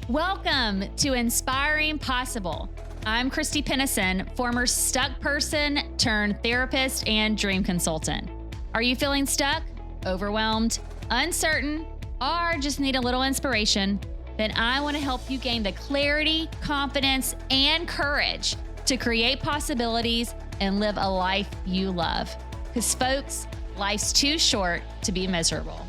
Welcome to Inspiring Possible. I'm Christy Pennison, former stuck person turned therapist and dream consultant. Are you feeling stuck, overwhelmed, uncertain, or just need a little inspiration? Then I want to help you gain the clarity, confidence, and courage to create possibilities and live a life you love. Because folks, life's too short to be miserable.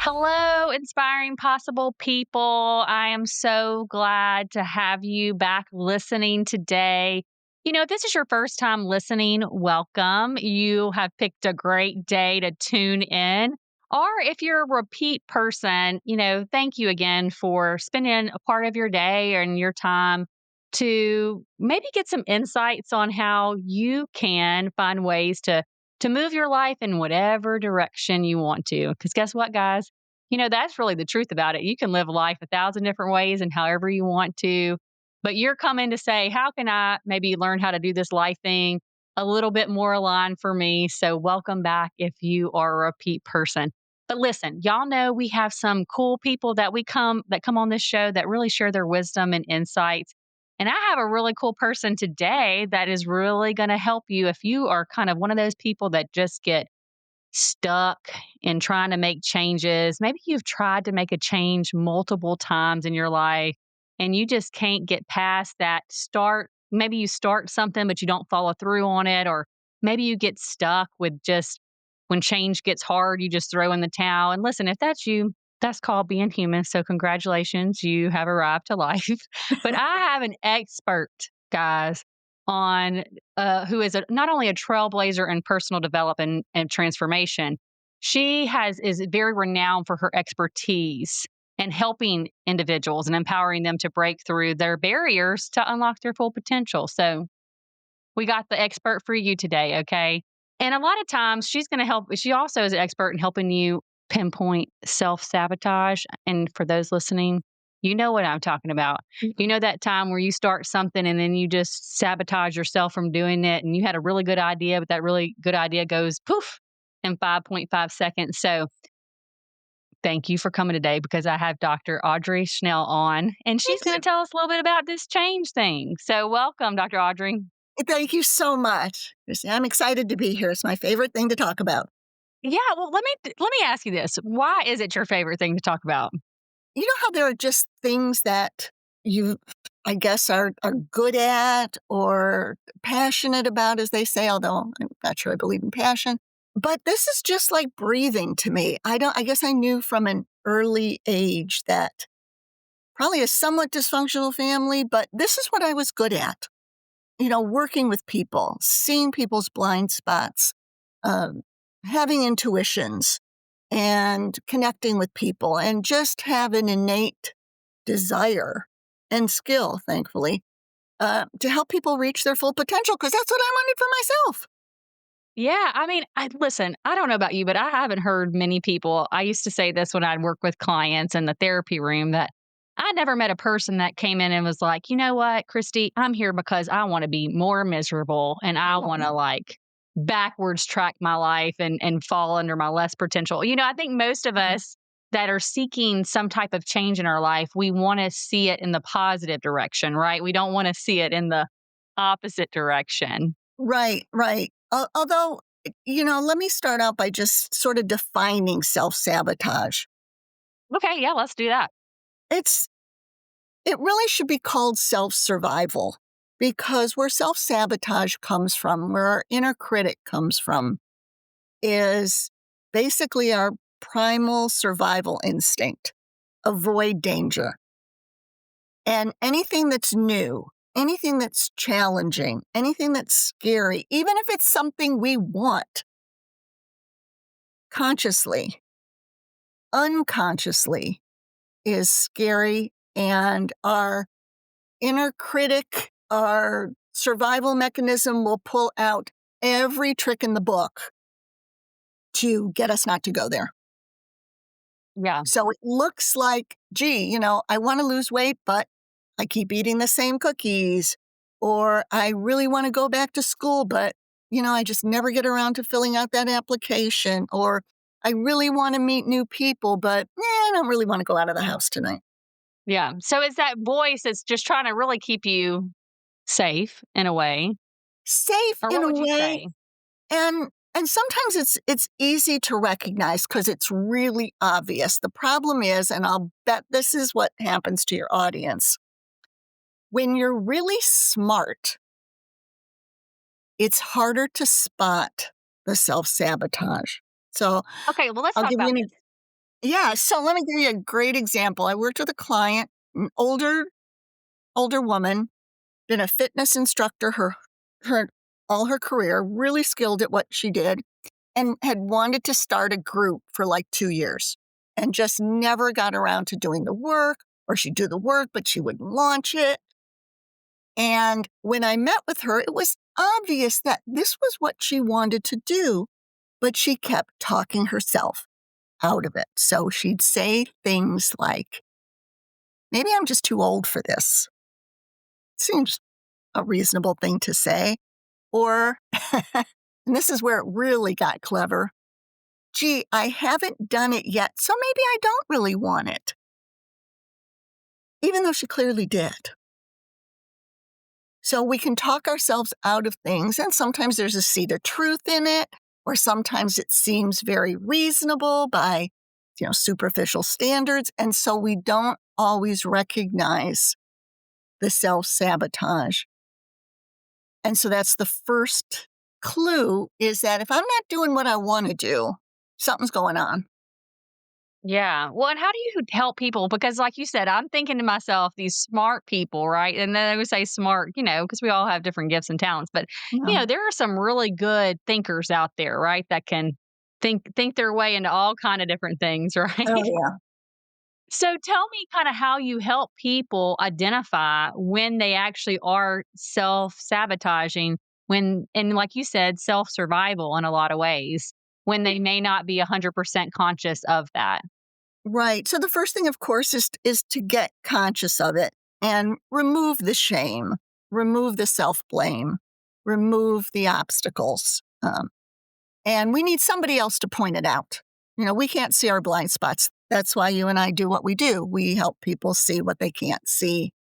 Hello, Inspiring Possible people. I am so glad to have you back listening today. If this is your first time listening, welcome. You have picked a great day to tune in. Or if you're a repeat person, thank you again for spending a part of your day and your time to maybe get some insights on how you can find ways to move your life in whatever direction you want to. Because guess what, guys? That's really the truth about it. You can live life 1,000 different ways and however you want to. But you're coming to say, how can I maybe learn how to do this life thing a little bit more aligned for me? So welcome back if you are a repeat person. But listen, y'all know we have some cool people that come on this show that really share their wisdom and insights. And I have a really cool person today that is really going to help you if you are kind of one of those people that just get stuck in trying to make changes. Maybe you've tried to make a change multiple times in your life and you just can't get past that start. Maybe you start something, but you don't follow through on it. Or maybe you get stuck with just when change gets hard, you just throw in the towel. And listen, if that's you, that's called being human. So congratulations, you have arrived to life. But I have an expert, guys, on who is not only a trailblazer in personal development and transformation. She is very renowned for her expertise in helping individuals and empowering them to break through their barriers to unlock their full potential. So we got the expert for you today, okay? And a lot of times she's going to help. She also is an expert in helping you pinpoint self-sabotage. And for those listening, you know what I'm talking about. You know that time where you start something and then you just sabotage yourself from doing it. And you had a really good idea, but that really good idea goes poof in 5.5 seconds. So thank you for coming today because I have Dr. Audrey Schnell on, and she's going to tell us a little bit about this change thing. So welcome, Dr. Audrey. Thank you so much, Christy. I'm excited to be here. It's my favorite thing to talk about. Yeah, well, let me ask you this. Why is it your favorite thing to talk about? You know how there are just things that you, I guess, are good at or passionate about, as they say, although I'm not sure I believe in passion. But this is just like breathing to me. I guess I knew from an early age that probably a somewhat dysfunctional family, but this is what I was good at. Working with people, seeing people's blind spots, having intuitions, and connecting with people, and just have an innate desire and skill, thankfully, to help people reach their full potential, because that's what I wanted for myself. Yeah, I mean, listen, I don't know about you, but I haven't heard many people. I used to say this when I'd work with clients in the therapy room that I never met a person that came in and was like, you know what, Christy, I'm here because I want to be more miserable and I want to backwards track my life and fall under my less potential. I think most of us that are seeking some type of change in our life, we want to see it in the positive direction, right? We don't want to see it in the opposite direction. Right. Although, let me start out by just sort of defining self-sabotage. Okay, yeah, let's do that. It really should be called self-survival, because where self-sabotage comes from, where our inner critic comes from, is basically our primal survival instinct. Avoid danger. And anything that's new, anything that's challenging, anything that's scary, even if it's something we want, consciously, unconsciously, is scary. And our inner critic, our survival mechanism will pull out every trick in the book to get us not to go there. Yeah. So it looks like, gee, I want to lose weight, but I keep eating the same cookies. Or I really want to go back to school, but, I just never get around to filling out that application. Or I really want to meet new people, but I don't really want to go out of the house tonight. Yeah. So it's that voice that's just trying to really keep you safe in a way. Safe Or in what a would you way, say? and sometimes it's easy to recognize because it's really obvious. The problem is, and I'll bet this is what happens to your audience, when you're really smart, it's harder to spot the self-sabotage. So, Okay, well, let's I'll talk give you about an this. yeah, so let me give you a great example. I worked with a client, an older woman, been a fitness instructor her all her career, really skilled at what she did, and had wanted to start a group for like 2 years and just never got around to doing the work, or she'd do the work, but she wouldn't launch it. And when I met with her, it was obvious that this was what she wanted to do, but she kept talking herself out of it. So she'd say things like, maybe I'm just too old for this. Seems a reasonable thing to say. Or, and this is where it really got clever, gee, I haven't done it yet, so maybe I don't really want it, even though she clearly did. So we can talk ourselves out of things, and sometimes there's a seed of truth in it, or sometimes it seems very reasonable by, superficial standards, and so we don't always recognize the self-sabotage. And so that's the first clue, is that if I'm not doing what I want to do, something's going on. Yeah. Well, and how do you help people? Because, like you said, I'm thinking to myself, these smart people, right? And then I would say smart, because we all have different gifts and talents. But Yeah. there are some really good thinkers out there, right? That can think their way into all kind of different things, Oh, right? yeah. So tell me kind of how you help people identify when they actually are self-sabotaging, when, and like you said, self-survival in a lot of ways, when they may not be 100% conscious of that. Right. So the first thing, of course, is to get conscious of it and remove the shame, remove the self-blame, remove the obstacles. And we need somebody else to point it out. We can't see our blind spots. That's why you and I do what we do. We help people see what they can't see.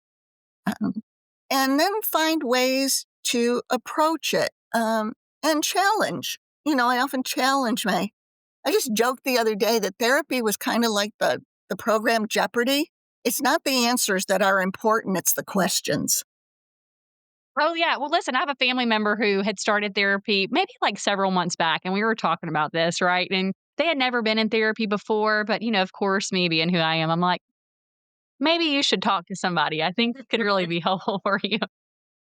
Um, and then find ways to approach it, and challenge. I often challenge I just joked the other day that therapy was kind of like the program Jeopardy. It's not the answers that are important, it's the questions. Oh, yeah. Well, listen, I have a family member who had started therapy maybe like several months back, and we were talking about this, right? And they had never been in therapy before, but of course, me being who I am, I'm like, maybe you should talk to somebody. I think it could really be helpful for you.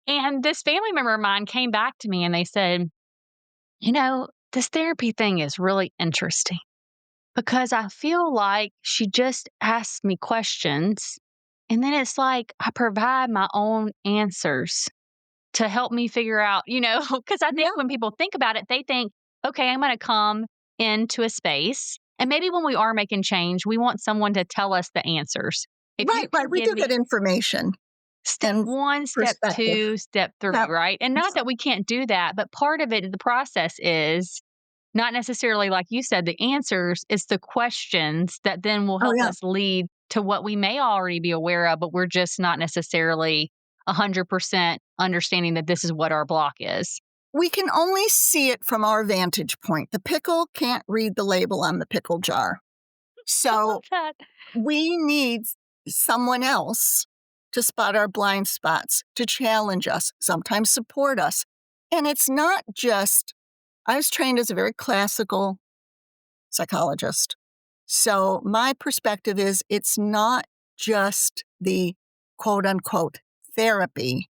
And this family member of mine came back to me and they said, this therapy thing is really interesting because I feel like she just asks me questions. And then it's like I provide my own answers to help me figure out, because I Yeah. think when people think about it, they think, okay, I'm going to come into a space. And maybe when we are making change, we want someone to tell us the answers. If you Right, can right. We give do me get information step and 1, step perspective. 2, step 3, Yeah. right? And not that we can't do that, but part of it, the process is not necessarily like you said, the answers, it's the questions that then will Oh, help yeah. us lead to what we may already be aware of, but we're just not necessarily 100% understanding that this is what our block is. We can only see it from our vantage point. The pickle can't read the label on the pickle jar. I love So that. we need someone else to spot our blind spots, to challenge us, sometimes support us. And it's not just, I was trained as a very classical psychologist. So my perspective is it's not just the quote unquote therapy,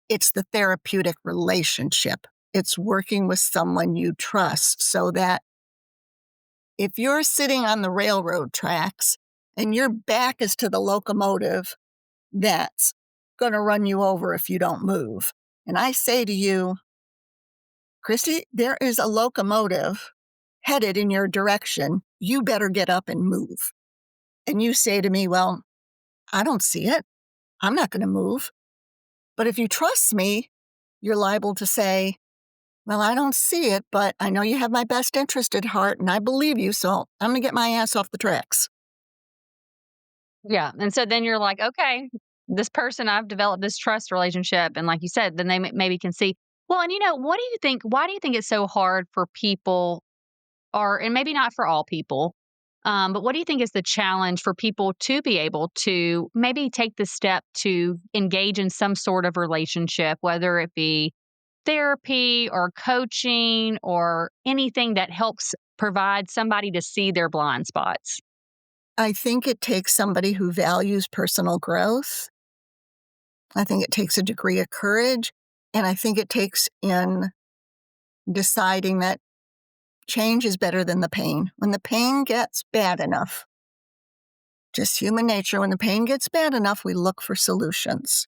it's the therapeutic relationship. It's working with someone you trust so that if you're sitting on the railroad tracks and your back is to the locomotive that's going to run you over if you don't move, and I say to you, Christy, there is a locomotive headed in your direction. You better get up and move. And you say to me, well, I don't see it. I'm not going to move. But if you trust me, you're liable to say, well, I don't see it, but I know you have my best interest at heart and I believe you, so I'm going to get my ass off the tracks. Yeah. And so then you're like, okay, this person, I've developed this trust relationship. And like you said, then they maybe can see, well, and what do you think? Why do you think it's so hard for people, or, and maybe not for all people, but what do you think is the challenge for people to be able to maybe take the step to engage in some sort of relationship, whether it be therapy or coaching or anything that helps provide somebody to see their blind spots? I think it takes somebody who values personal growth. I think it takes a degree of courage, and I think it takes in deciding that change is better than the pain. When the pain gets bad enough, just human nature, when the pain gets bad enough, we look for solutions.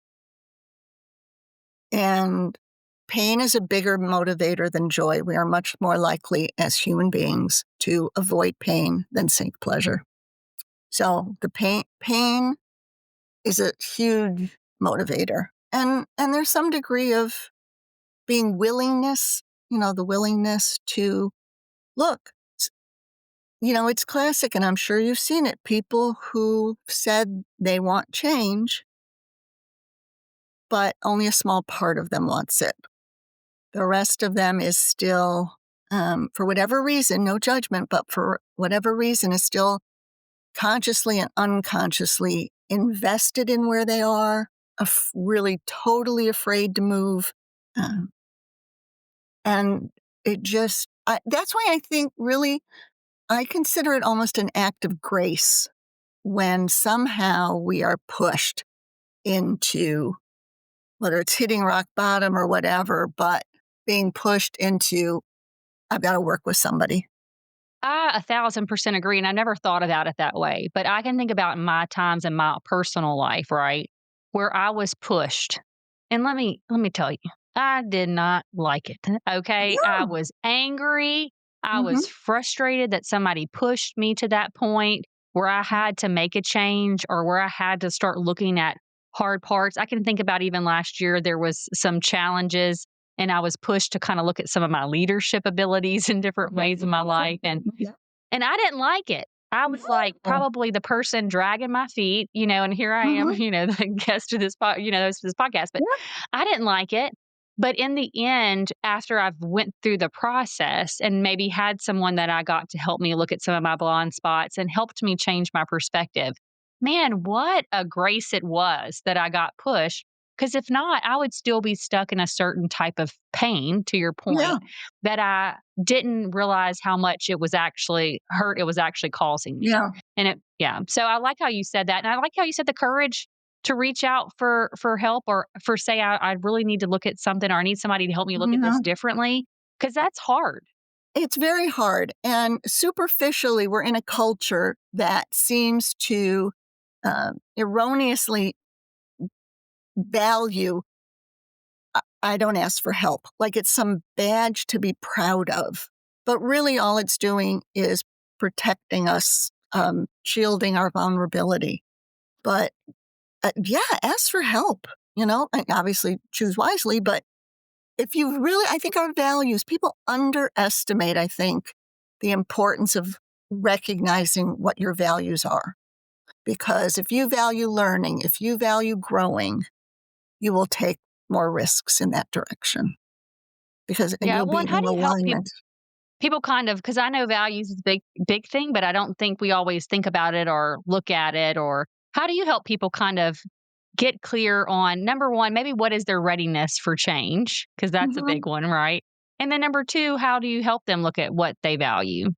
And pain is a bigger motivator than joy. We are much more likely as human beings to avoid pain than seek pleasure. So the pain is a huge motivator. And there's some degree of being willingness, the willingness to look. It's classic, and I'm sure you've seen it. People who said they want change, but only a small part of them wants it. The rest of them is still, for whatever reason, no judgment, but for whatever reason, is still consciously and unconsciously invested in where they are, really totally afraid to move. Um, and that's why I think really, I consider it almost an act of grace when somehow we are pushed into, whether it's hitting rock bottom or whatever, but being pushed into, I've got to work with somebody. I 1,000% agree, and I never thought about it that way, but I can think about my times in my personal life, right, where I was pushed. And let me tell you, I did not like it, okay? I Yeah. was angry, I Mhm. was frustrated that somebody pushed me to that point where I had to make a change or where I had to start looking at hard parts. I can think about even last year, there was some challenges and I was pushed to kind of look at some of my leadership abilities in different ways in my life. Yeah. And I didn't like it. I was like Oh. probably the person dragging my feet, and here I am, Mhm. the guest of this podcast, but Yeah. I didn't like it. But in the end, after I've went through the process and maybe had someone that I got to help me look at some of my blind spots and helped me change my perspective, man, what a grace it was that I got pushed. Because if not, I would still be stuck in a certain type of pain, to your Yeah. point, that I didn't realize how much it was actually causing me. Yeah. And yeah. So I like how you said that. And I like how you said the courage to reach out for help or for say, I really need to look at something or I need somebody to help me look at this Mhm. differently. Cause that's hard. It's very hard, and superficially, we're in a culture that seems to, erroneously value, I don't ask for help, like it's some badge to be proud of. But really all it's doing is protecting us, shielding our vulnerability. But, yeah, ask for help, and obviously choose wisely, but if you really, I think our values, people underestimate, I think, the importance of recognizing what your values are. Because if you value learning, if you value growing, you will take more risks in that direction because Yeah. you'll Well, be and how in do you help alignment. people kind of, because I know values is a big thing, but I don't think we always think about it or look at it. Or how do you help people kind of get clear on number one, maybe what is their readiness for change? Because that's a Mhm. big one, right? And then number two, how do you help them look at what they value?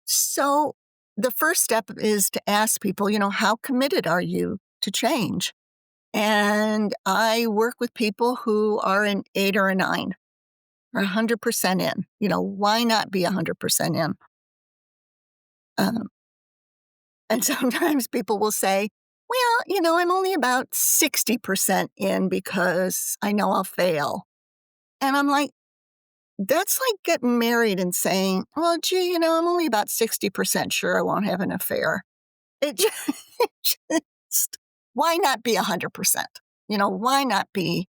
So the first step is to ask people, how committed are you to change? And I work with people who are an 8 or a 9 or 100% in. Why not be 100% in? Um, and sometimes people will say, well, I'm only about 60% in because I know I'll fail. And I'm like, that's like getting married and saying, well, gee, I'm only about 60% sure I won't have an affair. It just, why not be 100%? Why not be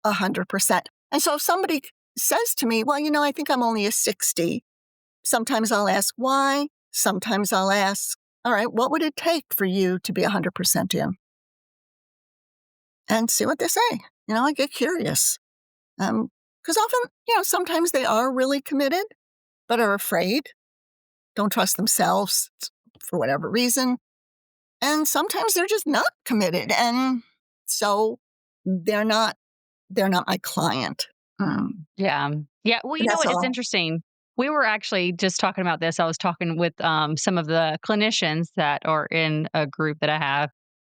100%? And so if somebody says to me, well, I think I'm only a 60, sometimes I'll ask why. Sometimes I'll ask, all right, what would it take for you to be 100% in? And see what they say. I get curious. Because often, sometimes they are really committed, but are afraid, don't trust themselves for whatever reason. And sometimes they're just not committed. And so they're not my client. Yeah. Yeah. Well, That's it's all. interesting. We were actually just talking about this. I was talking with some of the clinicians that are in a group that I have.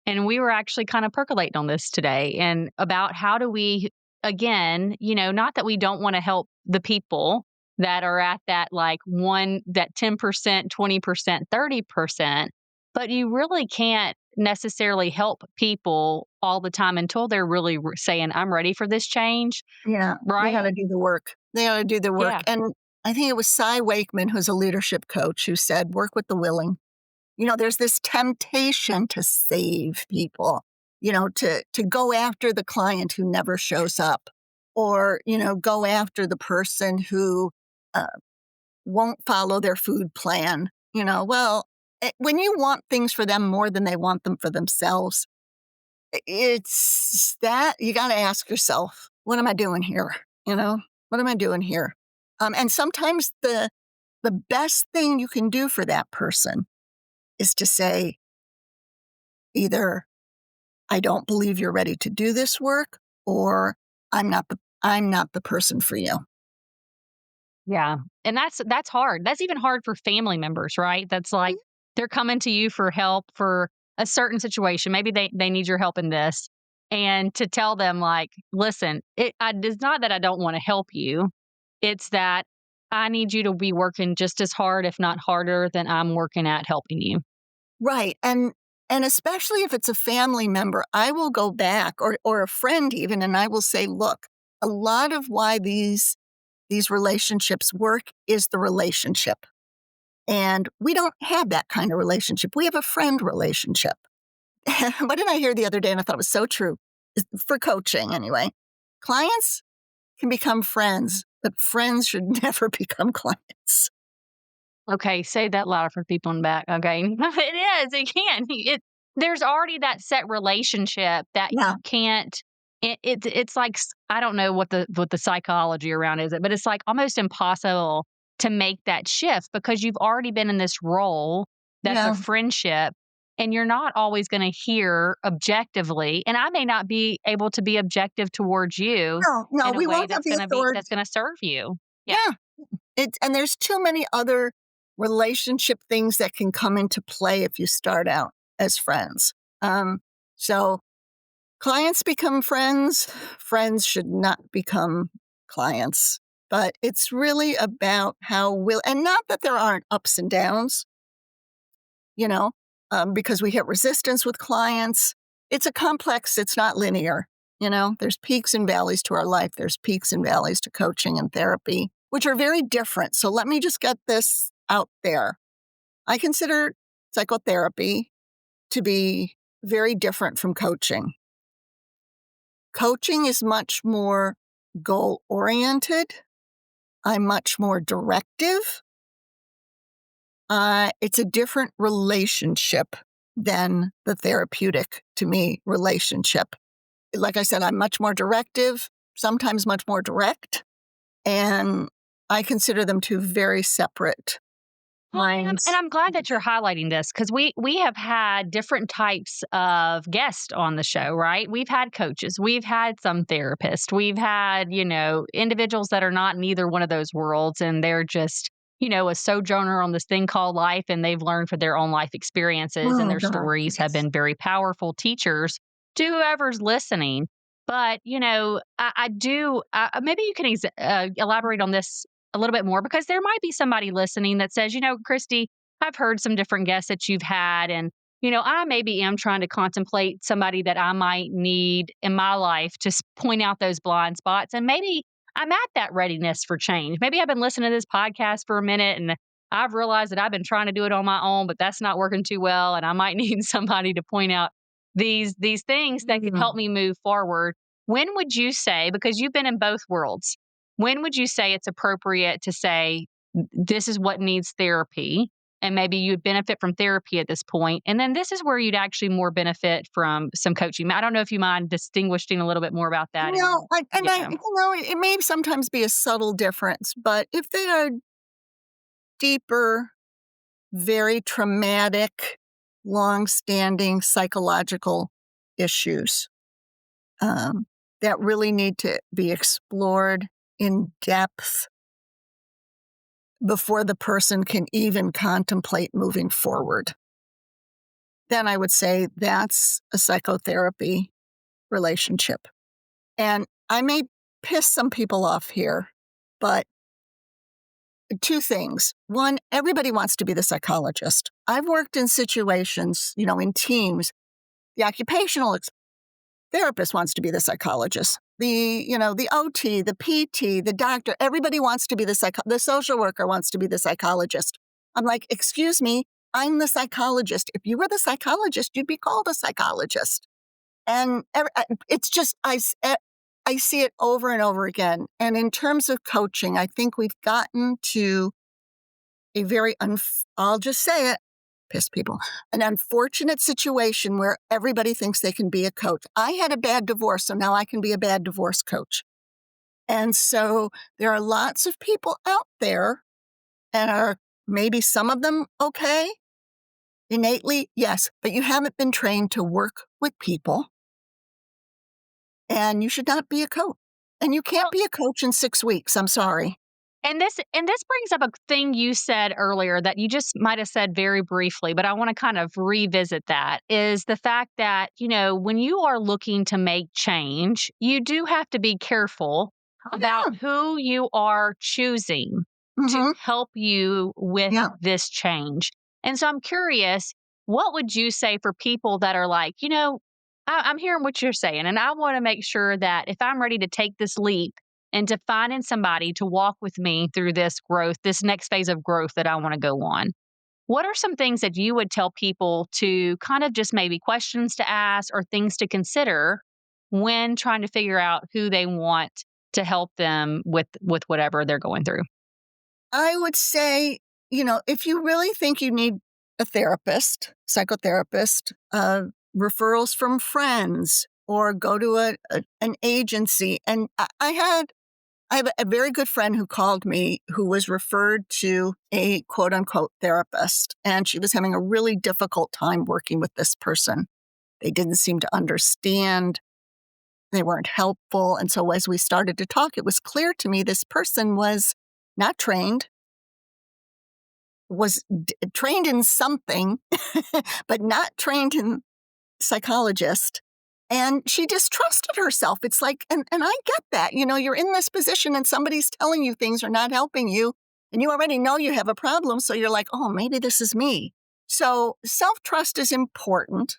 And we were actually kind of percolating on this today and about how do we, again, not that we don't want to help the people that are at that that 10%, 20%, 30%, but you really can't necessarily help people all the time until they're really saying, I'm ready for this change. Yeah, they Right? gotta do the work. They gotta do the work, Yeah. and I think it was Cy Wakeman, who's a leadership coach, who said, "Work with the willing." There's this temptation to save people, to go after the client who never shows up, or, go after the person who, uh, won't follow their food plan. When you want things for them more than they want them for themselves, it's that you gotta ask yourself, "What am I doing here?" You know? "What am I doing here?" And sometimes the best thing you can do for that person is to say either, "I don't believe you're ready to do this work," or I'm not the person for you." Yeah. And that's hard. That's even hard for family members, right? That's like Mhm. they're coming to you for help for a certain situation. Maybe they need your help in this. And to tell them like, listen, it's not that I don't want to help you. It's that I need you to be working just as hard, if not harder, than I'm working at helping you. Right, and especially if it's a family member, I will go back or a friend even, and I will say, "Look, a lot of why these relationships work is the relationship. And we don't have that kind of relationship. We have a friend relationship." What did I hear the other day? And I thought it was so true for coaching anyway. Clients can become friends, but friends should never become clients. Okay, say that louder for people in the back. Okay. It is. It can. There's already that set relationship that Yeah. you can't it's like I don't know what the psychology around is it, but it's like almost impossible to make that shift because you've already been in this role that's a Yeah. friendship and you're not always going to hear objectively and I may not be able to be objective towards you No, no, in a we way won't have that's the going to be authority. that's going to serve you. Yeah. Yeah. And there's too many other relationship things that can come into play if you start out as friends. So clients become friends. Friends should not become clients. But it's really about and not that there aren't ups and downs, you know, because we hit resistance with clients. It's it's not linear. There's peaks and valleys to our life. There's peaks and valleys to coaching and therapy, which are very different. So let me just get this out there. I consider psychotherapy to be very different from coaching. Coaching is much more goal oriented. I'm much more directive. It's a different relationship than the therapeutic, to me, relationship. Like I said, I'm much more directive, sometimes much more direct, and I consider them two very separate Well, and minds. I'm glad that you're highlighting this because we have had different types of guests on the show, right? We've had coaches, we've had some therapists, we've had, individuals that are not in either one of those worlds and they're just, a sojourner on this thing called life and they've learned from their own life experiences and Oh, their God, stories have yes. been very powerful teachers to whoever's listening. But, I do, maybe you can elaborate on this a little bit more because there might be somebody listening that says, Christy, I've heard some different guests that you've had. And, I maybe am trying to contemplate somebody that I might need in my life to point out those blind spots. And maybe I'm at that readiness for change. Maybe I've been listening to this podcast for a minute and I've realized that I've been trying to do it on my own, but that's not working too well. And I might need somebody to point out these things that can help Mm. me move forward. When would you say, because you've been in both worlds, when would you say it's appropriate to say, this is what needs therapy? and maybe you'd benefit from therapy at this point, and then this is where you'd actually more benefit from some coaching. I don't know if you mind distinguishing a little bit more about that. No, Yeah. it may sometimes be a subtle difference, but if they are deeper, very traumatic, long-standing psychological issues, um, that really need to be explored in depth before the person can even contemplate moving forward, then I would say that's a psychotherapy relationship. And I may piss some people off here, but two things. One, everybody wants to be the psychologist. I've worked in situations, in teams. The occupational therapist wants to be the psychologist. The OT, the PT, the doctor, everybody wants to be the social worker wants to be the psychologist. I'm like, excuse me, I'm the psychologist. If you were the psychologist, you'd be called a psychologist. And it's just, I see it over and over again. And in terms of coaching, I think we've gotten to a very, I'll just say it, piss people, an unfortunate situation where everybody thinks they can be a coach. I had a bad divorce, so now I can be a bad divorce coach. And so there are lots of people out there, and are maybe some of them okay, innately, yes, but you haven't been trained to work with people, and you should not be a coach. And you can't be a coach in 6 weeks, I'm sorry. And this brings up a thing you said earlier that you just might have said very briefly, but I want to kind of revisit that, is the fact that, when you are looking to make change, you do have to be careful about who you are choosing to Mhm. help you with Yeah. this change. And so I'm curious, what would you say for people that are like, I'm hearing what you're saying, and I want to make sure that if I'm ready to take this leap into finding somebody to walk with me through this growth, this next phase of growth that I want to go on. What are some things that you would tell people to kind of just maybe questions to ask or things to consider when trying to figure out who they want to help them with whatever they're going through? I would say, if you really think you need a therapist, psychotherapist, referrals from friends, or go to an agency. And I have a very good friend who called me who was referred to a quote unquote therapist, and she was having a really difficult time working with this person. They didn't seem to understand. They weren't helpful. And so as we started to talk, it was clear to me this person was not trained, was trained in something, but not trained in psychologist. And she distrusted herself. It's like, and I get that, you're in this position and somebody's telling you things are not helping you, and you already know you have a problem. So you're like, oh, maybe this is me. So self-trust is important.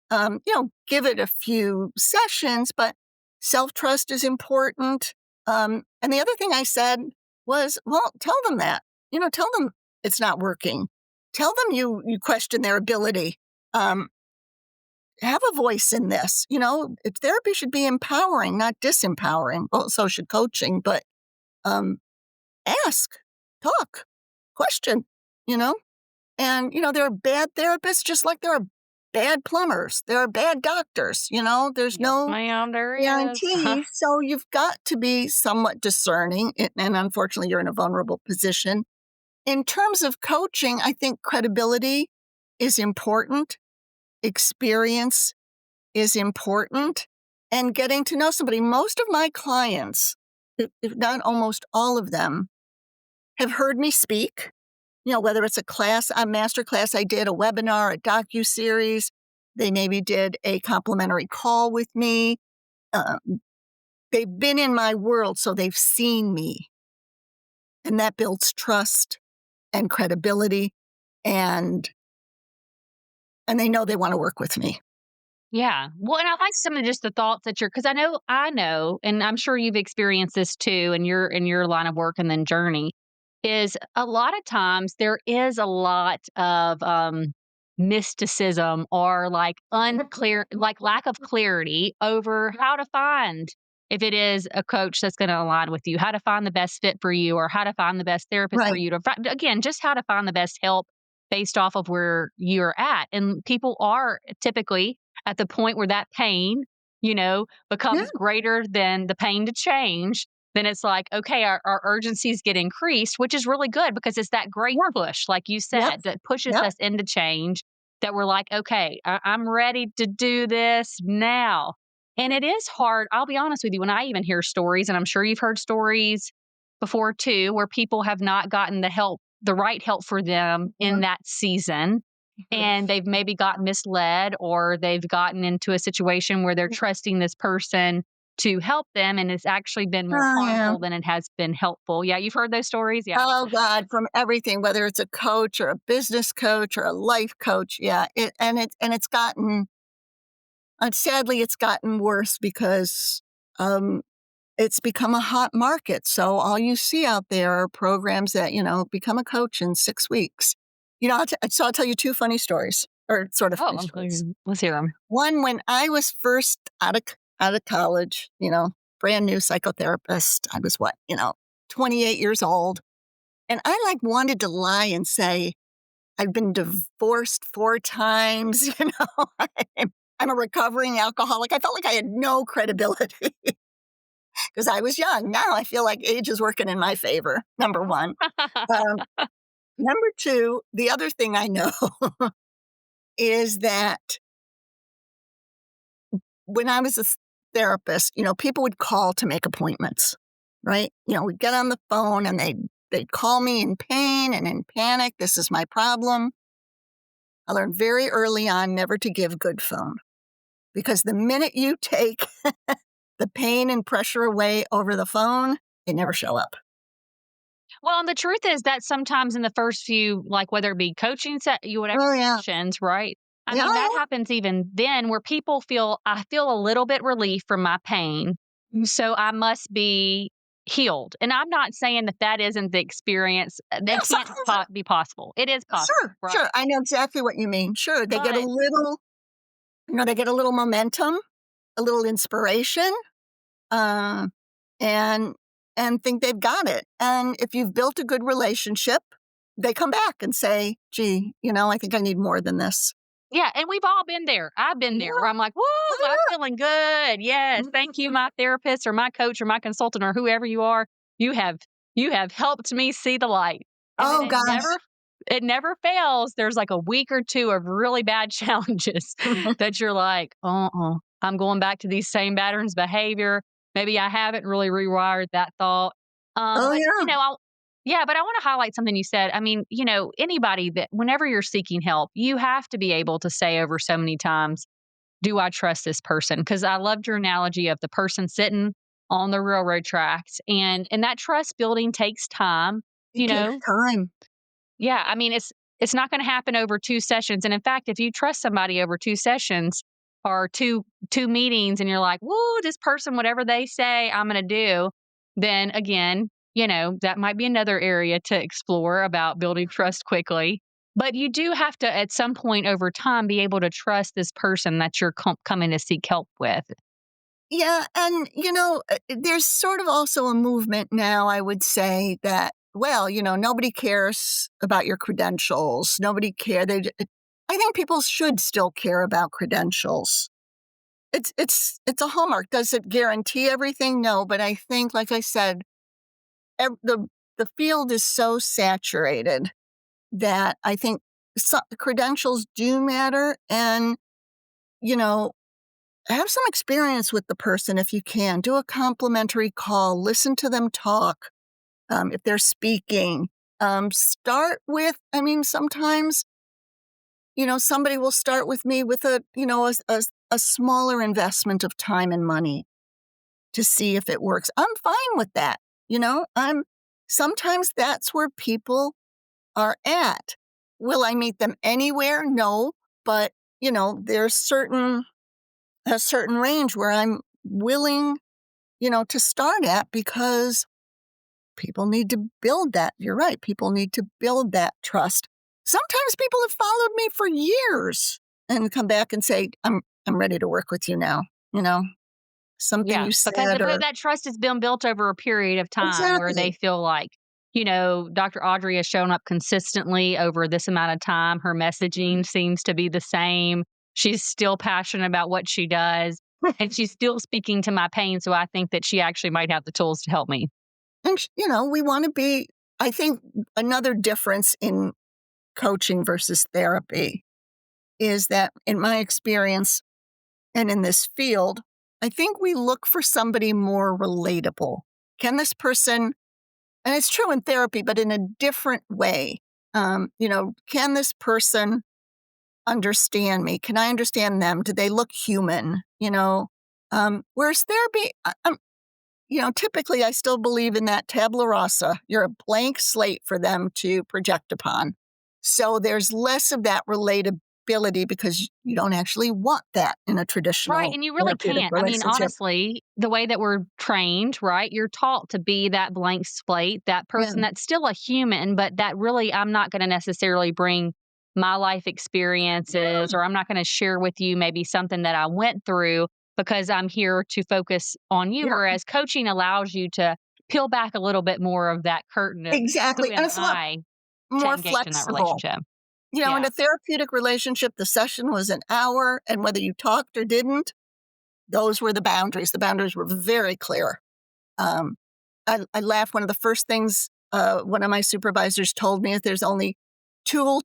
Give it a few sessions, but self-trust is important. And the other thing I said was, well, tell them that, tell them it's not working. Tell them you question their ability. Have a voice in this. Therapy should be empowering, not disempowering. Well, so should coaching, but um, ask, talk, question, you know? And, there are bad therapists just like there are bad plumbers. There are bad doctors, there's Yes, no ma'am, there is. guarantee. So you've got to be somewhat discerning. And unfortunately, you're in a vulnerable position. In terms of coaching, I think credibility is important. Experience is important, and getting to know somebody. Most of my clients, if not almost all of them, have heard me speak, whether it's a master class I did, a webinar, a docu-series. They maybe did a complimentary call with me. Um, they've been in my world, so they've seen me. And that builds trust and credibility, and they know they want to work with me. Yeah. Well, and I like some of just the thoughts that because I know, and I'm sure you've experienced this too in your line of work and then journey, is a lot of times there is a lot of mysticism or like unclear, like lack of clarity over how to find if it is a coach that's going to align with you, how to find the best fit for you, or how to find the best therapist for Right. you again, just how to find the best help based off of where you're at. And people are typically at the point where that pain, Yeah, becomes greater than the pain to change. Then it's like, okay, our urgencies get increased, which is really good because it's that great yeah, push, like you yep, said, that pushes yep. us into change that we're like, okay, I'm ready to do this now. And it is hard. I'll be honest with you. When I even hear stories, and I'm sure you've heard stories before too, where people have not gotten the right help for them in Mhm. that season. And they've maybe gotten misled or they've gotten into a situation where they're trusting this person to help them and it's actually been more Oh, yeah. harmful than it has been helpful. Yeah, you've heard those stories? Yeah. Oh God, from everything, whether it's a coach or a business coach or a life coach. Yeah. It's gotten, sadly, it's gotten worse because, um, it's become a hot market. So all you see out there are programs that, become a coach in 6 weeks. So I'll tell you two funny stories, or sort of funny Oh, stories. let's hear them. One, when I was first out of college, brand new psychotherapist. I was what, 28 years old. And I like wanted to lie and say, I've been divorced 4 times, I'm a recovering alcoholic. I felt like I had no credibility because I was young. Now I feel like age is working in my favor, number 1. Um, Number 2, the other thing I know is that when I was a therapist, people would call to make appointments, right? We'd get on the phone and they'd call me in pain and in panic. This is my problem. I learned very early on never to give good phone because the minute you take the pain and pressure away over the phone, they never show up. Well, and the truth is that sometimes in the first few, like whether it be coaching you whatever Oh yeah, sessions, right? I yeah, mean, that oh, happens even then where I feel a little bit relief from my pain. So I must be healed. And I'm not saying that that isn't the experience. yeah. That can't be possible. It is possible, Sure, right? sure. I know exactly what you mean. Sure, they get a But little, they get a little momentum, a little inspiration, uh, and think they've got it. And if you've built a good relationship, they come back and say, "Gee, I think I need more than this." yeah, and we've all been there. I've been there Yeah, where I'm like, "Woo, I'm oh, feeling good. Yes, yeah. thank you, my therapist or my coach or my consultant or whoever you are. You have you have helped me see the light." And then Oh gosh. it never fails. There's like a week or 2 of really bad challenges that you're like, I'm going back to these same patterns of behavior. Maybe I haven't really rewired that thought." Oh But yeah. yeah, but I want to highlight something you said. I mean, anybody that whenever you're seeking help, you have to be able to say over so many times, do I trust this person? Because I loved your analogy of the person sitting on the railroad tracks. And that trust building takes time, It you takes know. time. Yeah, I mean, it's not gonna happen over 2 sessions, and in fact, if you trust somebody over 2 sessions or two meetings and you're like, "Woo, this person, whatever they say, I'm gonna do," then again, that might be another area to explore about building trust quickly. But you do have to, at some point over time, be able to trust this person that you're coming to seek help with. Yeah, and there's sort of also a movement now, I would say, that, well, nobody cares about your credentials. Nobody care. I think people should still care about credentials. It's a hallmark. Does it guarantee everything? No, but I think, like I said, the field is so saturated that I think credentials do matter, and you know have some experience with the person if you can. Do a complimentary call, listen to them talk, if they're speaking. Start with, I mean, sometimes, somebody will start with me with a smaller investment of time and money to see if it works. I'm fine with that. Sometimes that's where people are at. Will I meet them anywhere? No, but, there's a certain range where I'm willing, to start at because people need to build that. You're right. People need to build that trust. Sometimes people have followed me for years and come back and say, I'm ready to work with you now. You know, something Yeah, you because said or that trust has been built over a period of time where they exactly. feel like Dr. Audrey has shown up consistently over this amount of time. Her messaging seems to be the same. She's still passionate about what she does, and she's still speaking to my pain. So I think that she actually might have the tools to help me. And, we want to be, I think another difference in coaching versus therapy is that in my experience and in this field, I think we look for somebody more relatable. Can this person, and it's true in therapy, but in a different way, can this person understand me? Can I understand them? Do they look human? Whereas therapy, typically I still believe in that tabula rasa. You're a blank slate for them to project upon. So there's less of that relatability because you don't actually want that in a Right, traditional and you really therapeutic can't. I mean, relationship. honestly, the way that we're trained, right? You're taught to be that blank slate, that Yeah, person that's still a human, but that really I'm not going to necessarily bring my life experiences or I'm not going to share with you maybe something that I went through because I'm here to focus on you. yeah, Whereas coaching allows you to peel back a little bit more of that curtain of who exactly. And am it's a lot I to more engage in that flexible. relationship. In Yeah. a therapeutic relationship, the session was an hour, and whether you talked or didn't, those were the boundaries. The boundaries were very clear. Um, I laugh. One of the first things one of my supervisors told me is there's only two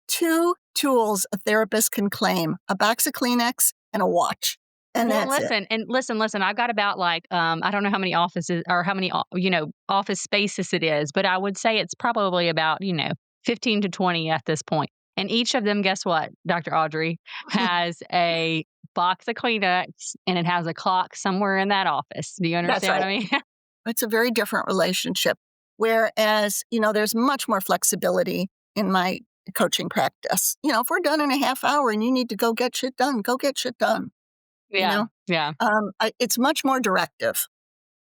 tools a therapist can claim: a box of Kleenex and a watch, and Well, that's it. listen, and listen. I've got about like I don't know how many offices or how many office spaces it is, but I would say it's probably about 15 to 20 at this point. And each of them, guess what, Dr. Audrey, has a box of Kleenex and it has a clock somewhere in that office. Do you That's understand right. what I mean? It's a very different relationship. Whereas, there's much more flexibility in my coaching practice. If we're done in a half hour and you need to go get shit done, go get shit done. You Yeah, know, yeah. it's much more directive,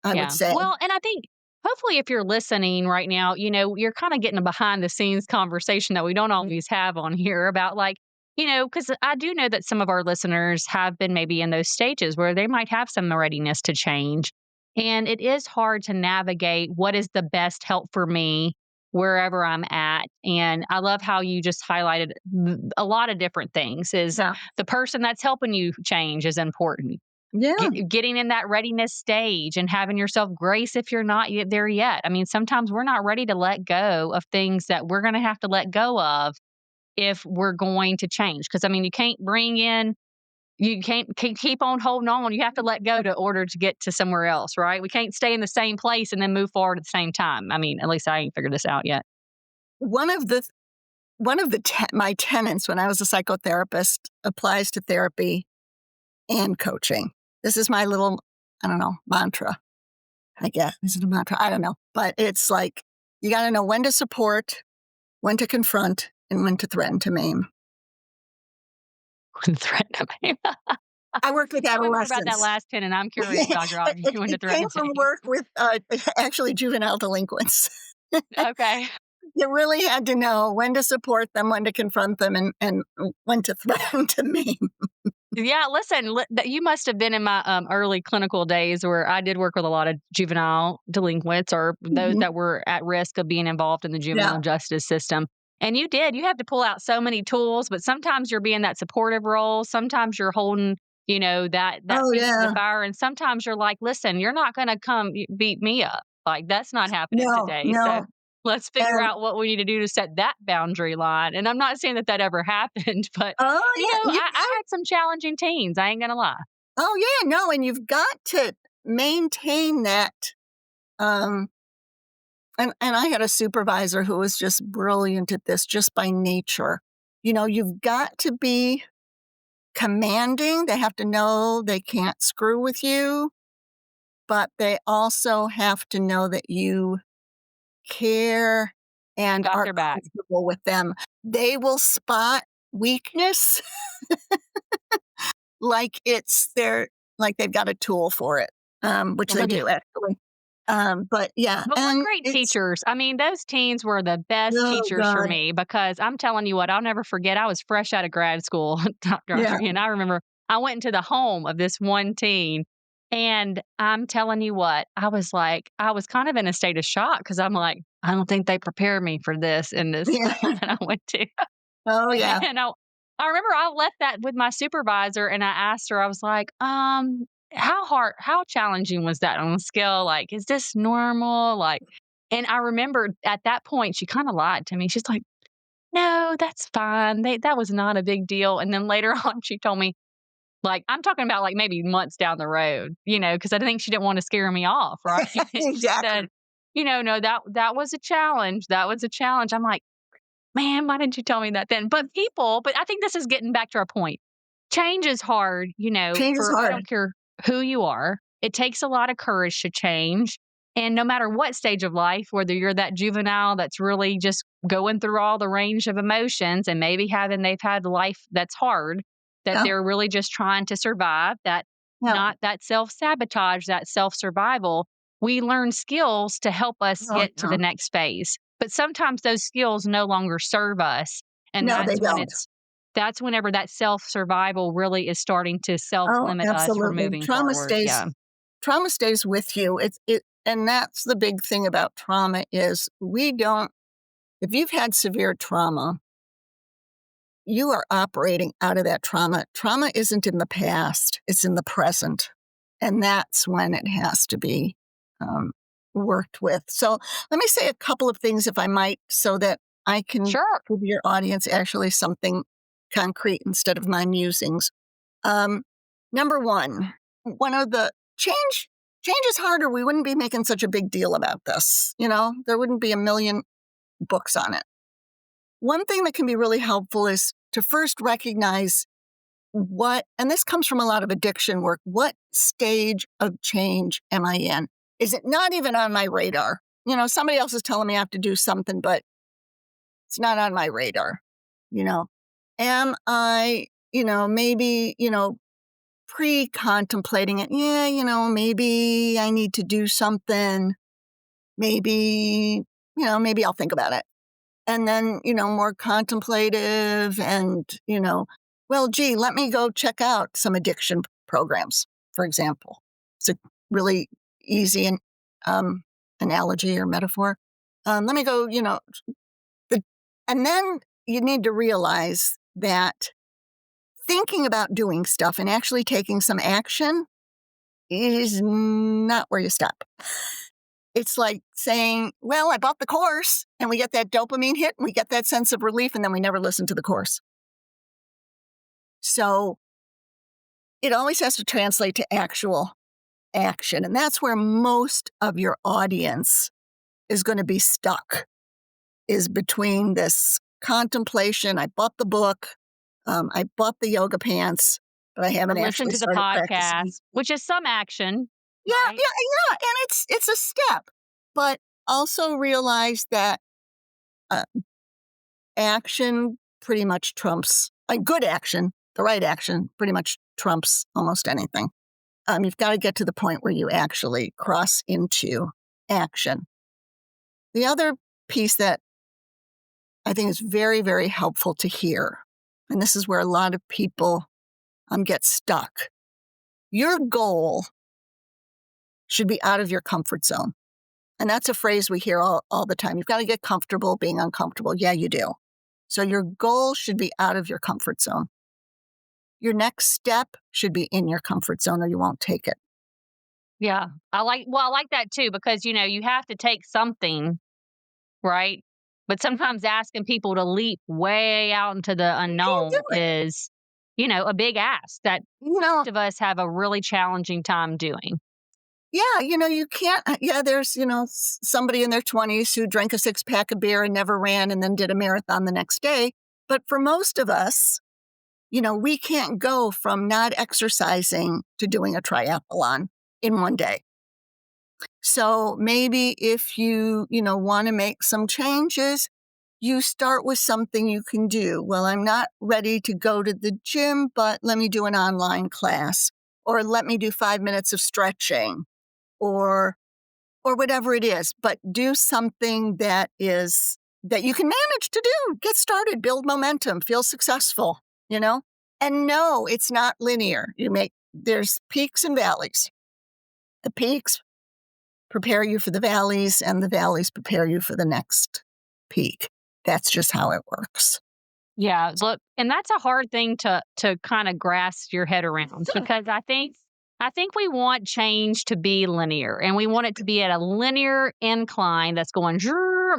I would Yeah. say. Well, and I think hopefully if you're listening right now, you're kind of getting a behind the scenes conversation that we don't always have on here about like, because I do know that some of our listeners have been maybe in those stages where they might have some readiness to change. And it is hard to navigate what is the best help for me wherever I'm at. And I love how you just highlighted a lot of different things is Yeah. the person that's helping you change is important Yeah. getting in that readiness stage and having yourself grace if you're not yet there yet. I mean, sometimes we're not ready to let go of things that we're going to have to let go of if we're going to change. Because I mean, you can't keep on holding on. You have to let go to order to get to somewhere else, right? We can't stay in the same place and then move forward at the same time. I mean, at least I ain't figured this out yet. One of the my tenets when I was a psychotherapist applies to therapy and coaching. This is my little, I don't know, mantra. I guess is it a mantra? I don't know, but it's like you got to know when to support, when to confront, and when to threaten to maim. Threaten me. I worked with Tell me more about that adolescents. last 10, and I'm curious, it, Dr. Audrey, you want to it came threaten to from me. work with actually juvenile delinquents. Okay. You really had to know when to support them, when to confront them, and when to threaten to maim. Yeah, listen, you must have been in my early clinical days where I did work with a lot of juvenile delinquents or those Mhm. that were at risk of being involved in the Yeah. juvenile justice system. And you have to pull out so many tools, but sometimes you're being that supportive role. Sometimes you're holding, that Oh, feet to the yeah. fire. And sometimes you're like, listen, you're not going to come beat me up. Like that's not happening No, today. So no. let's figure And out what we need to do to set that boundary line. And I'm not saying that that ever happened, but oh, yeah. I had some challenging teens, I ain't gonna lie. Oh, yeah. No, and you've got to maintain that. Um, and I had a supervisor who was just brilliant at this just by nature. You've got to be commanding. They have to know they can't screw with you, but they also have to know that you care and Got are their back. comfortable with them. They will spot weakness like it's their like they've got a tool for it, which Well, they do actually. But yeah, but what and great it's teachers. I mean, those teens were the best oh teachers for god, me because I'm telling you what, I'll never forget, I was fresh out of grad school, Dr. yeah, Audrey, and I remember I went into the home of this one teen, And I'm telling you what, I was kind of in a state of shock because I'm like, I don't think they prepared me for this in this Yeah. school that I went to. Oh, yeah. And I remember I left that with my supervisor and I asked her, I was like, how challenging was that on a scale? Like, is this normal? Like, and I remember at that point, she kind of lied to me. She's like, no, that's fine. That was not a big deal. And then later on, she told me, like, I'm talking about like maybe months down the road, because I think she didn't want to scare me off, right? She said, Exactly. no, that was a challenge. That was a challenge. I'm like, man, why didn't you tell me that then? But I think this is getting back to our point. Change is hard, Change is for I hard. don't care who you are. It takes a lot of courage to change. And no matter what stage of life, whether you're that juvenile that's really just going through all the range of emotions and maybe they've had life that's hard, that Yeah. they're really just trying to survive, that Yeah. not that self-sabotage, that self-survival, we learn skills to help us Oh, get to no. the next phase. But sometimes those skills no longer serve us, and No, they don't. that's whenever that self-survival really is starting to Oh, self-limit us from absolutely. moving forward, yeah. Trauma stays with you. And that's the big thing about trauma is we don't if you've had severe trauma, you are operating out of that trauma. Trauma isn't in the past, it's in the present. And that's when it has to be um, worked with. So let me say a couple of things, if I might, so that I can Sure. give your audience actually something concrete instead of my musings. Um, Number one of the change is harder. We wouldn't be making such a big deal about this. There wouldn't be a million books on it. One thing that can be really helpful is to first recognize and this comes from a lot of addiction work, what stage of change am I in? Is it not even on my radar? Somebody else is telling me I have to do something, but it's not on my radar. You know, am I, maybe, pre-contemplating it? Yeah, maybe I need to do something. Maybe, maybe I'll think about it. And then, more contemplative and, well, gee, let me go check out some addiction programs, for example. It's a really easy analogy or metaphor. Let me go, and then you need to realize that thinking about doing stuff and actually taking some action is not where you stop. It's like saying, well, I bought the course, and we get that dopamine hit and we get that sense of relief, and then we never listen to the course. So it always has to translate to actual action. And that's where most of your audience is going to be stuck, is between this contemplation. I bought the book. I bought the yoga pants, but I Or haven't listen actually to the started practicing. podcast, which is some action, Yeah, right? yeah, yeah. And it's a step, but also realize that uh, action pretty much trumps good action. The right action pretty much trumps almost anything. You've got to get to the point where you actually cross into action. The other piece that I think is very, very helpful to hear, and this is where a lot of people get stuck. Your goal should be out of your comfort zone. And that's a phrase we hear all the time. You've got to get comfortable being uncomfortable. Yeah, you do. So your goal should be out of your comfort zone. Your next step should be in your comfort zone or you won't take it. Yeah. I like that too because, you have to take something, right? But sometimes asking people to leap way out into the You can't do unknown it. is, a big ask that You know, most of us have a really challenging time doing. yeah, you can't. Yeah, there's, somebody in their 20s who drank a 6-pack of beer and never ran and then did a marathon the next day. But for most of us, we can't go from not exercising to doing a triathlon in one day. So maybe if you, want to make some changes, you start with something you can do. Well, I'm not ready to go to the gym, but let me do an online class, or let me do 5 minutes of stretching, or whatever it is, but do something that you can manage to do. Get started, build momentum, feel successful, And no, it's not linear. There's peaks and valleys. The peaks prepare you for the valleys, and the valleys prepare you for the next peak. That's just how it works. Yeah, look, and that's a hard thing to kind of grasp your head around because I think we want change to be linear and we want it to be at a linear incline that's going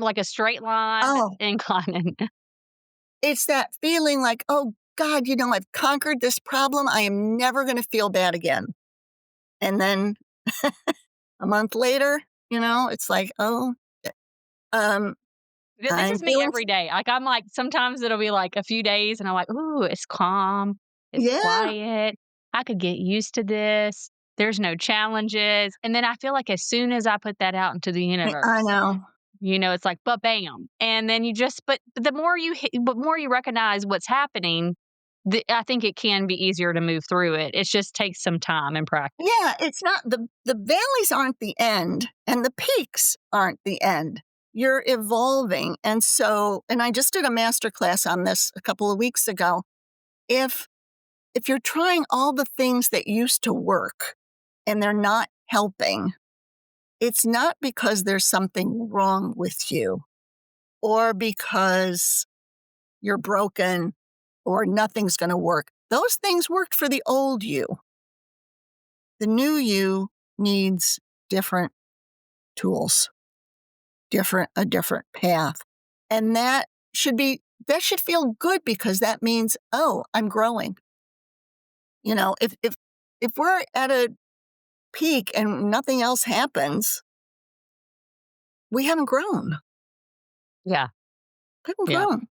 like a straight line Oh, incline. it's that feeling like, oh God, I've conquered this problem. I am never going to feel bad again. And then a month later, it's like, oh, um, This I'm is me feeling, every day. Like I'm like sometimes it'll be like a few days and I'm like, "Ooh, it's calm. It's yeah, quiet. I could get used to this. There's no challenges." And then I feel like as soon as I put that out into the I universe, know. it's like, but bam. And then but the more but more you recognize what's happening, I think it can be easier to move through it. It just takes some time and practice. Yeah, it's not the valleys aren't the end and the peaks aren't the end. You're evolving. And I just did a master class on this a couple of weeks ago. If if you're trying all the things that used to work and they're not helping, it's not because there's something wrong with you or because you're broken or nothing's going to work. Those things worked for the old you. The new you needs different tools, a different path. And that should feel good because that means, oh, I'm growing. If we're at a peak and nothing else happens, we haven't grown. Yeah. Haven't Yeah. grown.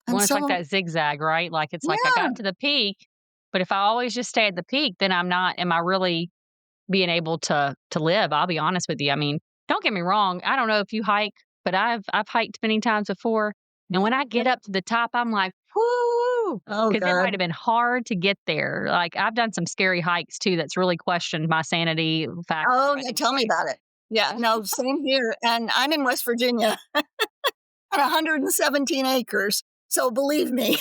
And Well, it's like so, that zigzag, right? Like it's like I yeah, got to the peak, but if I always just stay at the peak, then am I really being able to live? I'll be honest with you. I mean, don't get me wrong. I don't know if you hike, but I've hiked many times before. And when I get up to the top, I'm like, whoo, oh because it God. might have been hard to get there. Like I've done some scary hikes too that's really questioned my sanity factor. Oh, But yeah, tell me about it. Yeah, no, same here. And I'm in West Virginia on 117 acres. So believe me,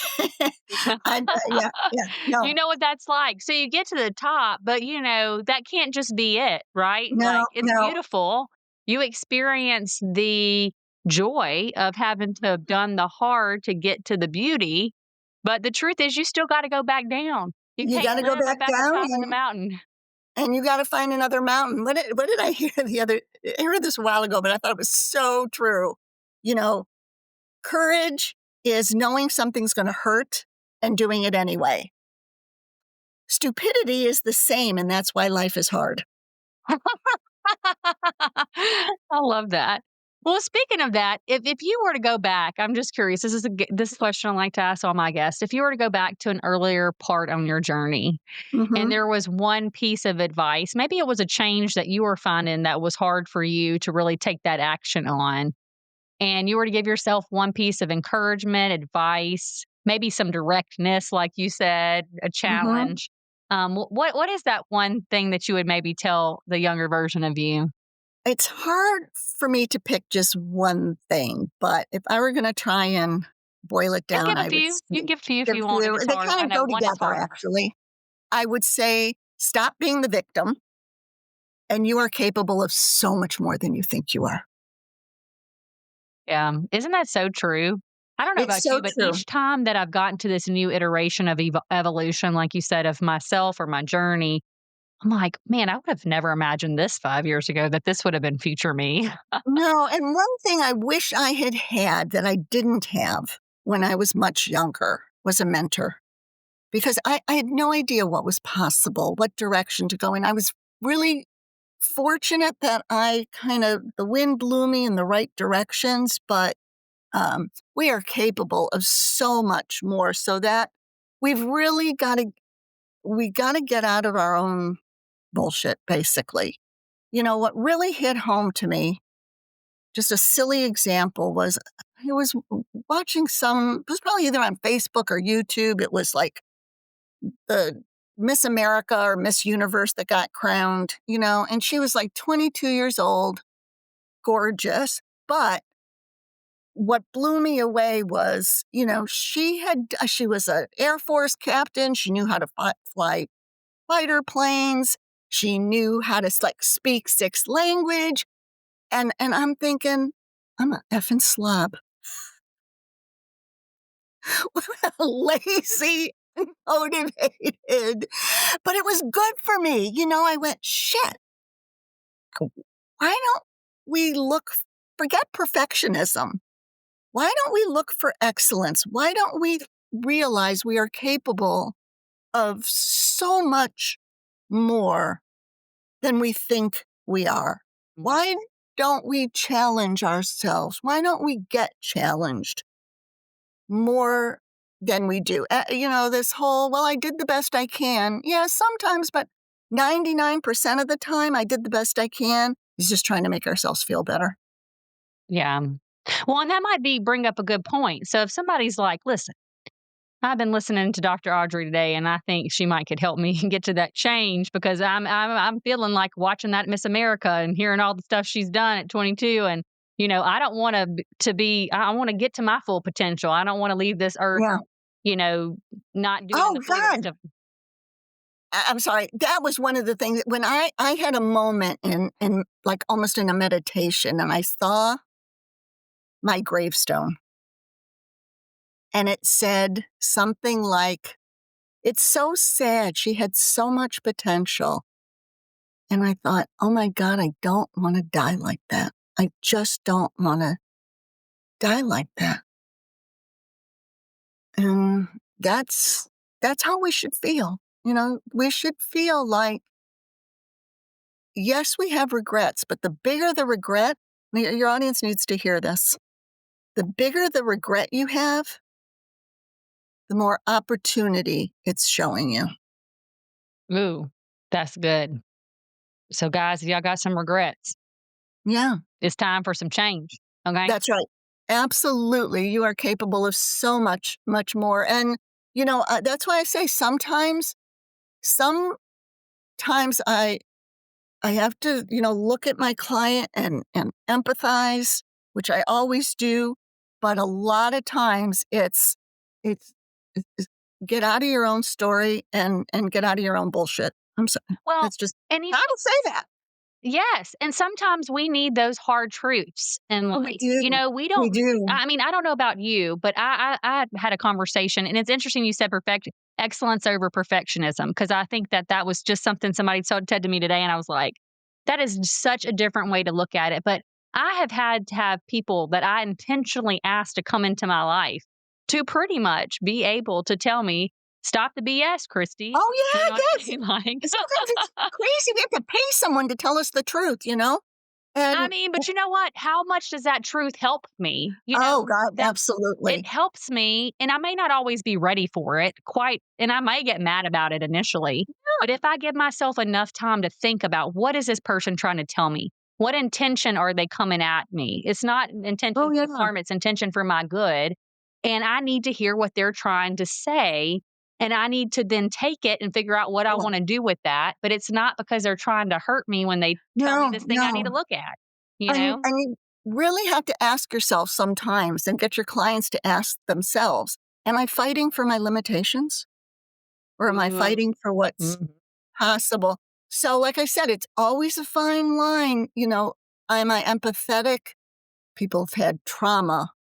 yeah, yeah, You no, know what that's like. So you get to the top, but that can't just be it, right? no, Like it's no. beautiful. You experience the joy of having to have done the hard to get to the beauty. But the truth is you still got to go back down. You You can't got to go live back up at the down top of the mountain. and you got to find another mountain. What did I hear I heard this a while ago, but I thought it was so true. You know, courage is knowing something's going to hurt and doing it anyway. Stupidity is the same, and that's why life is hard. I love that. Well, speaking of that, if you were to go back, I'm just curious. This question I like to ask all my guests. If you were to go back to an earlier part on your journey, and Hmm. there was one piece of advice, maybe it was a change that you were finding that was hard for you to really take that action on, and you were to give yourself one piece of encouragement, advice, maybe some directness, like you said, a Hmm. challenge. What is that one thing that you would maybe tell the younger version of you? It's hard for me to pick just one thing, but if I were going to try and boil it You can down, give a I would few. You can say give a few if give you want, if you, it's they hard. kind I of know go one is together, hard. actually. I would say stop being the victim, and you are capable of so much more than you think you are. Yeah. Isn't that so true? I don't know It's about you, so but true. each time that I've gotten to this new iteration of evolution, like you said, of myself or my journey, I'm like, man, I would have never imagined this 5 years ago that this would have been future me. No, and one thing I wish I had had that I didn't have when I was much younger was a mentor, because I had no idea what was possible, what direction to go in. I was really fortunate that the wind blew me in the right directions, but we are capable of so much more, so that we've really got to get out of our own bullshit, basically. What really hit home to me, just a silly example, was I was watching it was probably either on Facebook or YouTube. It was like the Miss America or Miss Universe that got crowned, and she was like 22 years old, gorgeous. But what blew me away was, she was an Air Force captain. She knew how to fly fighter planes. She knew how to like speak 6 language. And I'm thinking, I'm a effing slob. Lazy, motivated, but it was good for me. I went, shit, why don't we forget perfectionism? Why don't we look for excellence? Why don't we realize we are capable of so much more than we think we are? Mm. Why don't we challenge ourselves? Why don't we get challenged more than we do? This whole, well, I did the best I can. Yeah, sometimes, but 99% of the time, I did the best I can is just trying to make ourselves feel better. Yeah. Well, and that might bring up a good point. So if somebody's like, listen, I've been listening to Dr. Audrey today, and I think she might could help me get to that change because I'm feeling like watching that Miss America and hearing all the stuff she's done at 22, and I don't want to be. I want to get to my full potential. I don't want to leave this earth, Yeah. you know, not doing Oh, the fullest God. of. I'm sorry. That was one of the things when I had a moment in like almost in a meditation, and I saw my gravestone, and it said something like, "It's so sad. She had so much potential." And I thought, "Oh my God, I don't want to die like that. I just don't want to die like that." And that's how we should feel. We should feel like, yes, we have regrets, but the bigger the regret, your audience needs to hear this. The bigger the regret you have, the more opportunity it's showing you. Ooh, that's good. So, guys, if y'all got some regrets, Yeah, it's time for some change. Okay. that's right. Absolutely. You are capable of so much, much more. And, that's why I say sometimes I have to, look at my client and empathize, which I always do. But a lot of times it's, it's get out of your own story and get out of your own bullshit. I'm sorry. Well, It's just and how to say that. yes, and sometimes we need those hard truths in Oh, we life. do. We We don't. do. I mean, I don't know about you, but I had a conversation, and it's interesting you said excellence over perfectionism because I think that was just something somebody said to me today, and I was like, that is such a different way to look at it. But I have had to have people that I intentionally asked to come into my life to pretty much be able to tell me, "Stop the BS, Christy." Oh, You yeah, know what I yes. mean? Like, Sometimes it's crazy. We have to pay someone to tell us the truth. I And mean, but you know what? How much does that truth help me? oh, God, That it absolutely. helps me, and I may not always be ready for it quite, and I may get mad about it initially. But if I give myself enough time to think about what is this person trying to tell me? What intention are they coming at me? It's not Oh, intention yeah. to harm, it's intention for my good. And I need to hear what they're trying to say. And I need to then take it and figure out what I Yeah. want to do with that. But it's not because they're trying to hurt me when they tell me No, this thing I need to no. look at, you And know? and you really have to ask yourself sometimes and get your clients to ask themselves, "Am I fighting for my limitations? Or am I Mhm, fighting for what's mhm. possible?" So, like I said, it's always a fine line. Am I empathetic? People have had trauma.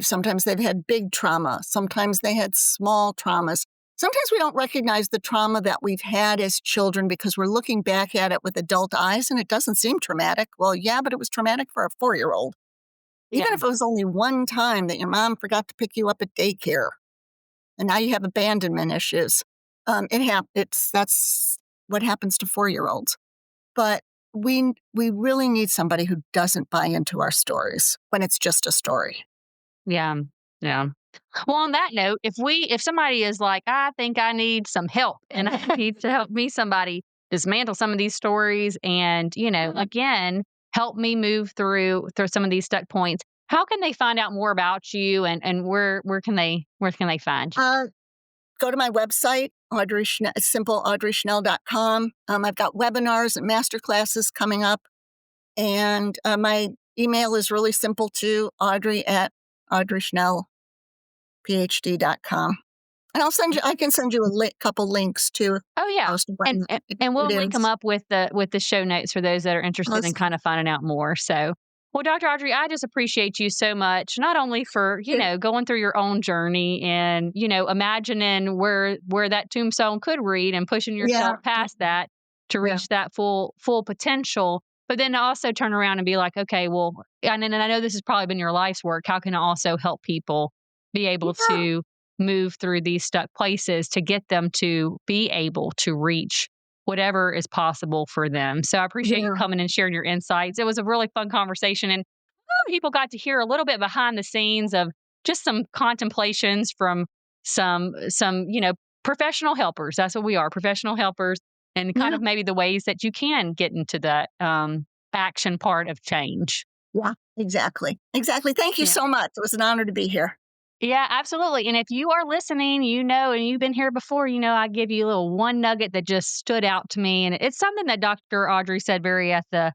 Sometimes they've had big trauma. Sometimes they had small traumas. Sometimes we don't recognize the trauma that we've had as children because we're looking back at it with adult eyes and it doesn't seem traumatic. Well, yeah, but it was traumatic for a 4-year-old. Even Yeah, if it was only one time that your mom forgot to pick you up at daycare and now you have abandonment issues. That's what happens to 4-year-olds. But we really need somebody who doesn't buy into our stories when it's just a story. yeah, yeah. Well, on that note, if somebody is like, "I think I need some help and I need to help me somebody dismantle some of these stories and, again, help me move through some of these stuck points." How can they find out more about you and where can they find you? Uh, Go to my website, simpleaudreyschnell.com. I've got webinars and master classes coming up. And my email is really simple too, Audrey at audreyschnellphd.com. And I can send you a couple links to Oh, yeah. most of what And we'll it link them is. up with the show notes for those that are interested in Awesome. kind of finding out more. So, well, Dr. Audrey, I just appreciate you so much, not only for, going through your own journey and, imagining where that tombstone could read and pushing Yeah, yourself past that to yeah, reach that full potential, but then to also turn around and be like, okay, well, and I know this has probably been your life's work. How can I also help people be able yeah, to move through these stuck places to get them to be able to reach whatever is possible for them. So I appreciate you yeah, coming and sharing your insights. It was a really fun conversation, and people got to hear a little bit behind the scenes of just some contemplations from some professional helpers. That's what we are, professional helpers, and kind yeah, of maybe the ways that you can get into that action part of change. yeah. Exactly. Exactly. Thank you Yeah. so much. It was an honor to be here. Yeah, absolutely. And if you are listening, and you've been here before, I give you a little one nugget that just stood out to me. And it's something that Dr. Audrey said very at the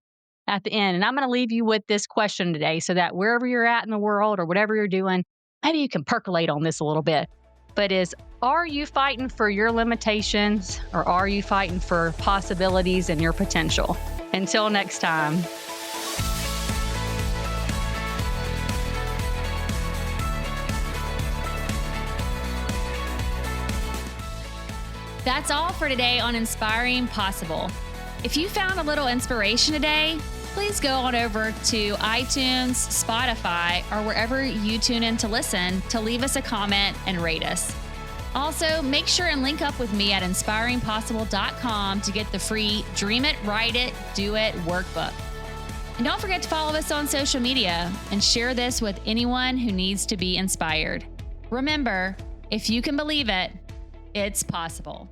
end. And I'm going to leave you with this question today so that wherever you're at in the world or whatever you're doing, maybe you can percolate on this a little bit. But are you fighting for your limitations, or are you fighting for possibilities and your potential? Until next time. That's all for today on Inspiring Possible. If you found a little inspiration today, please go on over to iTunes, Spotify, or wherever you tune in to listen to leave us a comment and rate us. Also, make sure and link up with me at inspiringpossible.com to get the free Dream It, Write It, Do It workbook. And don't forget to follow us on social media and share this with anyone who needs to be inspired. Remember, if you can believe it, it's possible.